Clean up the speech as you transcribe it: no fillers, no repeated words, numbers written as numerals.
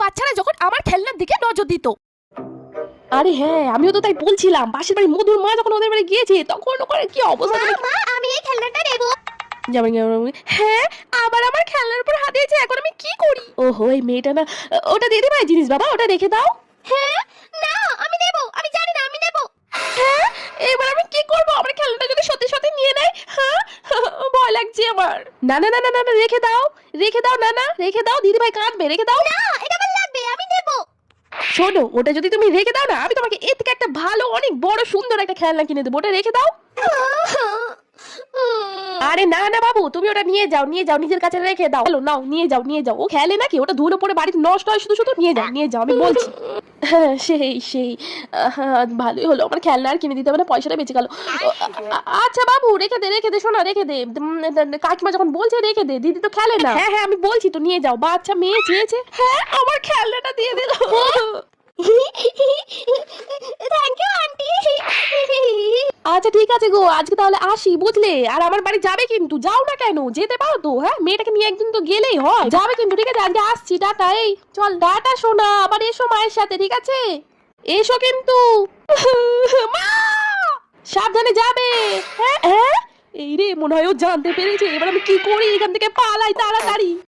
বাচ্চারা যখন আমার খেলনার দিকে নজর দিত। আরে হ্যাঁ, আমিও তো তাই বলছিলাম। পাশের বাড়ি মধুর মা যখন ওদের বাড়ি গিয়েছে তখন ওখানে কি অবস্থা। মা আমি এই খেলনাটা নেব। হ্যাঁ, আবার আমার খেলনার উপর হাত দিয়েছে, এখন আমি কি করি? ওহো, এই মেয়েটা না। ওটা দিদি ভাই জিনিস বাবা, ওটা রেখে দাও। হ্যাঁ না আমি নেব, আমি জানি না আমি নেব। হ্যাঁ, এবার আমি কি করব? আমার খেলনাটা যদি সত্যি সত্যি নিয়ে নেয়, হ্যাঁ ভয় লাগছে আমার। না না না না না, রেখে দাও, রেখে দাও, না না রেখে দাও, দিদি ভাই কাঁদবে, রেখে দাও। না এটা আমার লাগবে, আমি নেব। শোনো, ওটা যদি তুমি রেখে দাও না, আমি তোমাকে এর থেকে একটা ভালো অনেক বড় সুন্দর একটা খেলনা কিনে দেবো, ওটা রেখে দাও। আরে না না বাবু, তুমি ওটা নিয়ে যাও, নিয়ে যাও, নিজের কাছে রেখে দাও। হ্যালো, নাও নিয়ে যাও, নিয়ে যাও। ও খেলে নাকি? ওটা ধুলো পড়ে বাড়িতে নষ্ট হয় শুধু শুধু। নিয়ে যাও, নিয়ে যাও, আমি বলছি। হ্যাঁ সেই ভালোই হলো, আমার খেলনা আর কিনে দিতে হবে না, পয়সাটা বেঁচে গেল। আচ্ছা বাবু, রেখে দে, রেখে দে, শোনা, রেখে দে। কাকিমা যখন বলছে রেখে দে, দিদি তো খেলে না। হ্যাঁ হ্যাঁ, আমি বলছি তো, নিয়ে যাও। বাচ্চা মেয়ে চেয়েছে। হ্যাঁ, আমার খেলনাটা দিয়ে দিল। Thank you aunty. আচ্ছা ঠিক আছে গো, আজকে তাহলে আসি, বুঝলে? আর আমার বাড়ি যাবে কিন্তু, যাও না কেন? যেতে পারো তো। হ্যাঁ, মেয়েটাকে নিয়ে একদিন তো গেলেই হয়। যাবে কিন্তু, ঠিক আছে? আজকে আসছি, টাটা। এই চল, টাটা সোনা, আবার এসো মায়ের সাথে, ঠিক আছে? এসো কিন্তু। মা, সাবধানে যাবে। হ্যাঁ হ্যাঁ, এই রে, মনে হয় ও জানতে পেরেছে। এবার আমি কি করি? এখান থেকে পালাই তাড়াতাড়ি।